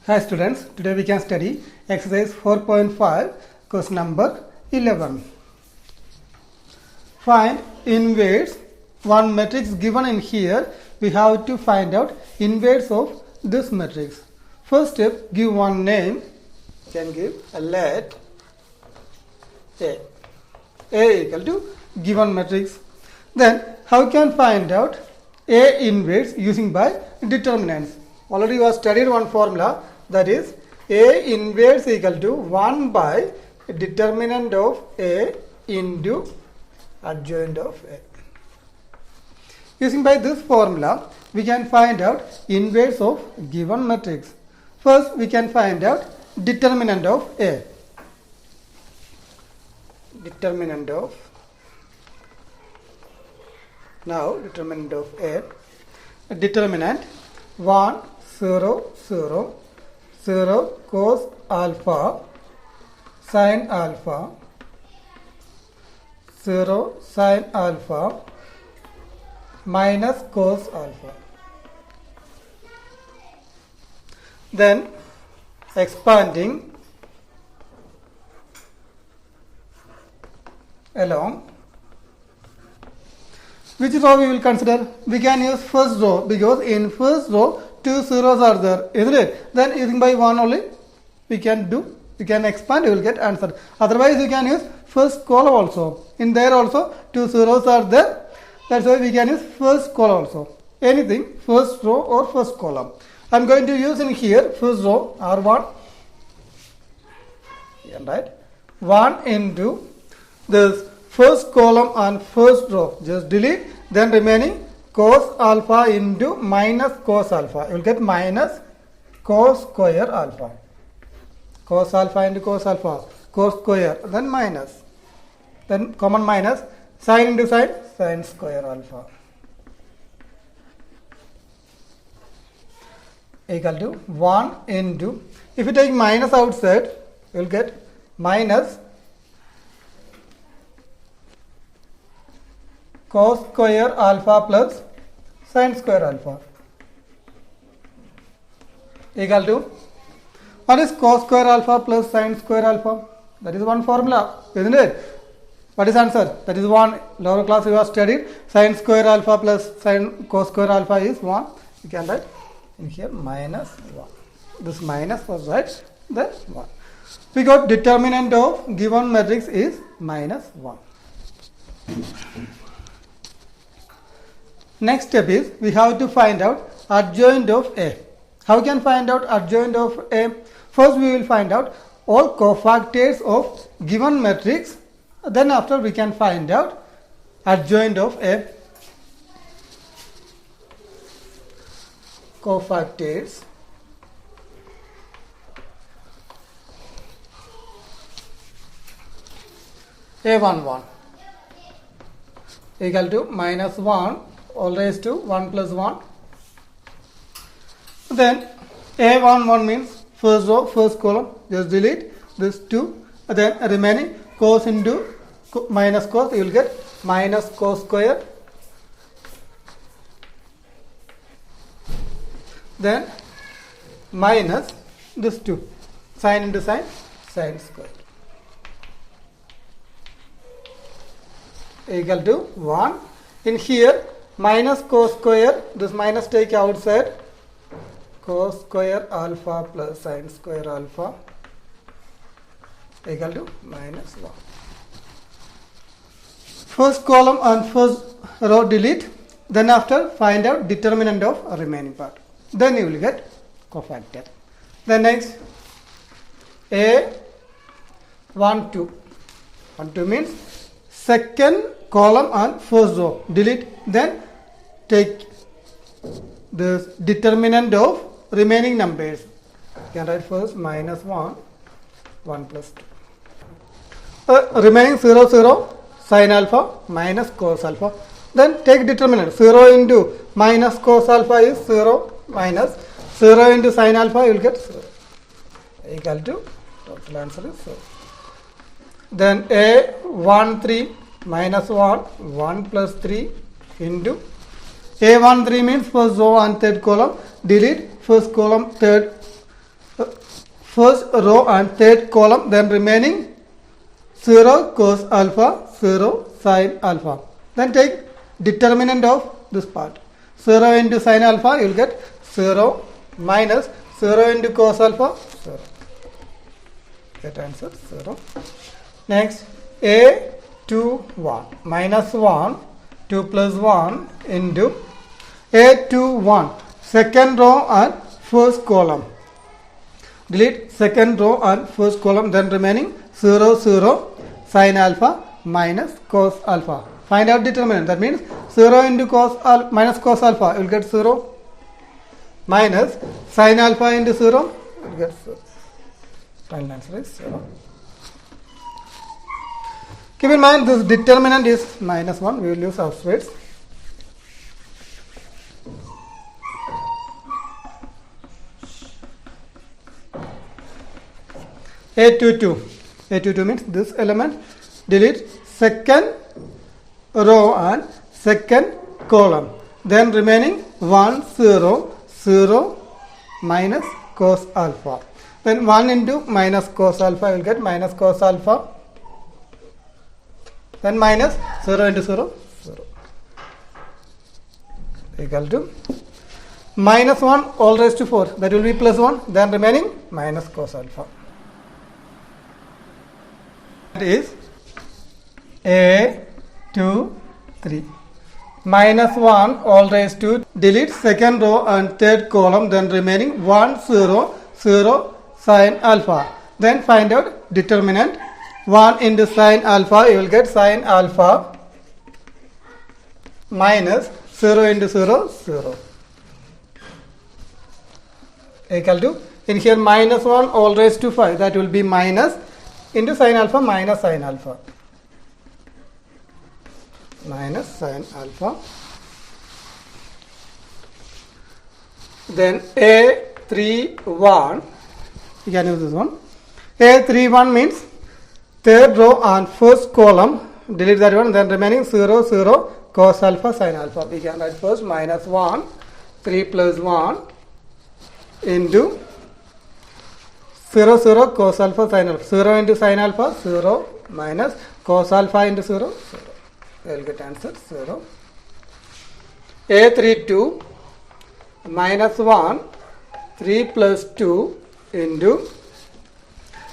Hi students, today we can study exercise 4.5 question number 11. Find inverse one matrix given in here. We have to find out inverse of this matrix. First step, give one name. You can give a let A. A equal to given matrix. Then how can find out A inverse using by determinants? Already we have studied one formula, that is A inverse equal to 1 by determinant of A into adjoint of A. Using by this formula, we can find out inverse of given matrix. First, we can find out determinant of A. Determinant of A. Determinant 1, 0, 0, 0 cos alpha, sin alpha, 0 sin alpha, minus cos alpha. Then expanding along. Which row we will consider? We can use first row because in first row two zeros are there, isn't it? Then using by one only we can expand, you will get answer. Otherwise you can use first column also. In there also two zeros are there. That's why we can use first column also. Anything, first row or first column. I am going to use in here first row R1. Right? 1 into this first column and first row. Just delete. Then remaining cos alpha into minus cos alpha. You will get minus cos square alpha. Cos alpha into cos alpha. Cos square. Then minus. Then common minus. Sin into sin. Sin square alpha. Equal to 1 into. If you take minus outside, you will get minus cos square alpha plus sin square alpha equal to, what is cos square alpha plus sin square alpha? That is one formula, isn't it? What is answer? That is 1. Lower class we have studied. Sin square alpha plus sin cos square alpha is 1. You can write in here minus 1. This minus was right, then 1. We got determinant of given matrix is minus 1. Next step is we have to find out adjoint of A. How can find out adjoint of A? First we will find out all cofactors of given matrix. Then after we can find out adjoint of A. Cofactors A11 equal to minus 1 all raised to 1 plus 1. Then A11 means first row, first column. Just delete this 2. Then remaining cos into minus cos. You will get minus cos square. Then minus this 2. Sin into sin, sin square. Equal to 1. In here minus cos square, this minus take outside, cos square alpha plus sin square alpha equal to minus 1. First column and first row delete. Then after find out determinant of remaining part. Then you will get cofactor. Then next A12. 12 means second column and first row. Delete. Then take this determinant of remaining numbers. You can write first minus 1, 1 plus 2. Remaining 0, 0, sin alpha minus cos alpha. Then take determinant. 0 into minus cos alpha is 0 minus 0 into sin alpha, you will get 0. Equal to, total answer is 0. Then A13 minus 1, 1 plus 3 into A13 means first row and third column. Delete first column, third first row and third column, then remaining 0 cos alpha, 0 sin alpha. Then take determinant of this part. 0 into sin alpha, you will get 0 minus 0 into cos alpha, 0. Get answer 0. Next, a 2 1 minus 1 2 plus 1 into a 2 1 second row and first column. Delete second row and first column, then remaining 0 0 sin alpha minus cos alpha. Find out determinant. That means 0 into cos alpha minus cos alpha, you will get 0 minus sin alpha into 0, you will get 0. Final answer is 0. Keep in mind this determinant is minus 1. We will use substrates. A22 means this element. Delete second row and second column. Then remaining 1 0 0 minus cos alpha. Then 1 into minus cos alpha, you will get minus cos alpha. Then minus 0 into 0, 0. Equal to minus 1 all raised to 4. That will be plus 1. Then remaining minus cos alpha. That is A 2 3. Minus 1 all raised to, delete second row and third column, then remaining 1 0 0 sin alpha. Then find out determinant. 1 into sin alpha, you will get sin alpha minus 0 into 0 0 equal to, in here minus 1 all raised to 5, that will be minus into sin alpha minus sin alpha. Minus sin alpha. Then A31, you can use this one. A31 means third row and first column, delete that one, then remaining 0 0 cos alpha sin alpha. We can write first minus 1 3 plus 1 into 0 0 cos alpha sin alpha. 0 into sin alpha, 0 minus cos alpha into 0, 0. We will get answer 0. A32 minus 1 3 plus 2 into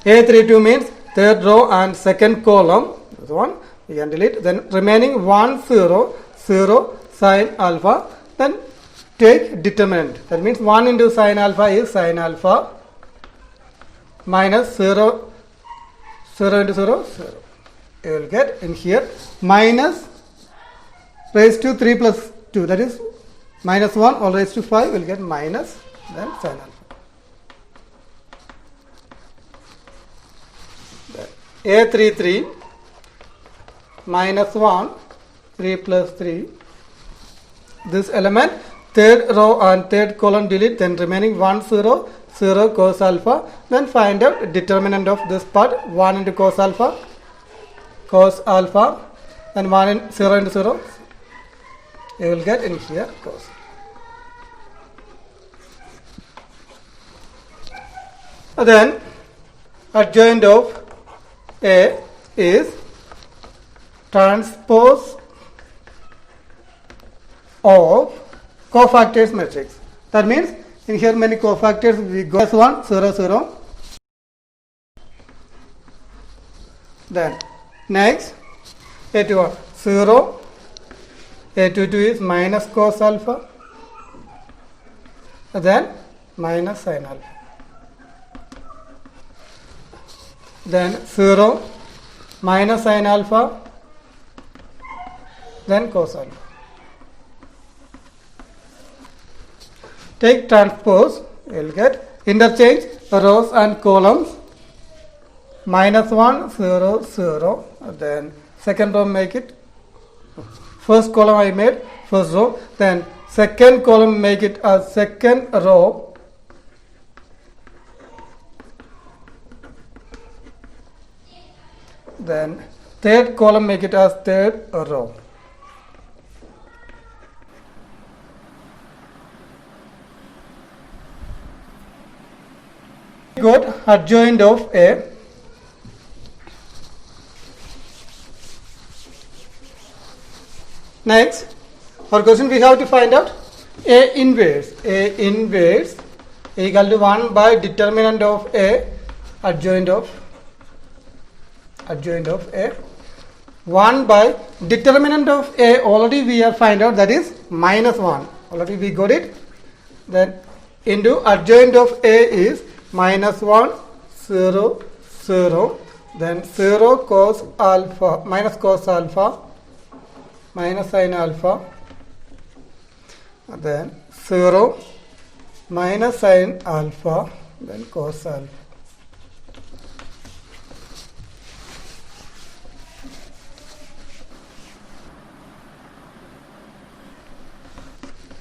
A32 means third row and second column, this one we can delete, then remaining 1 0 0 sin alpha, then take determinant. That means 1 into sin alpha is sin alpha minus 0 0 into 0 0. You will get in here minus raised to 3 plus 2, that is minus 1 all raised to 5, will get minus then sin alpha. A33 minus 1 3 plus 3, this element third row and third column, delete, then remaining 1 0 0 cos alpha, then find out determinant of this part. 1 into cos alpha, then 1 in 0 into 0, you will get in here cos. Then adjoint of A is transpose of cofactors matrix. That means in here many cofactors, we go as 1 0 0. Then next A21 0, A22 is minus cos alpha, then minus sin alpha. Then 0 minus sin alpha, then cos alpha. Take transpose, you will get interchange rows and columns. Minus 1 0 0, then second row make it, first column I made first row, then second column make it as second row, then third column make it as third row. got adjoint of A. Next, for question we have to find out A inverse. A inverse equal to 1 by determinant of A adjoint of A. 1 by determinant of A already we have find out, that is minus 1. Already we got it. Then into adjoint of A is minus 1, 0, 0. Then 0 cos alpha, minus cos alpha, minus sin alpha. Then 0 minus sin alpha, then cos alpha.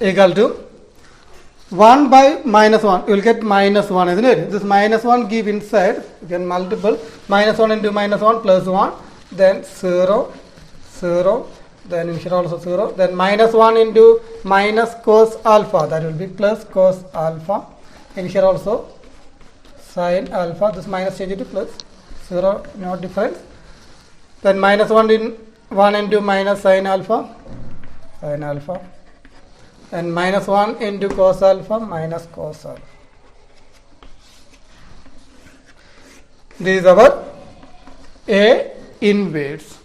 Equal to 1 by minus 1. You will get minus 1, isn't it? This minus 1 give inside, you can multiple. Minus 1 into minus 1 plus 1. Then 0, 0. Then in here also 0. Then minus 1 into minus cos alpha. That will be plus cos alpha. In here also sin alpha. This minus change to plus. 0, no difference. Then minus 1 into minus sin alpha. Sin alpha. And minus 1 into cos alpha minus cos alpha. This is our A inverse.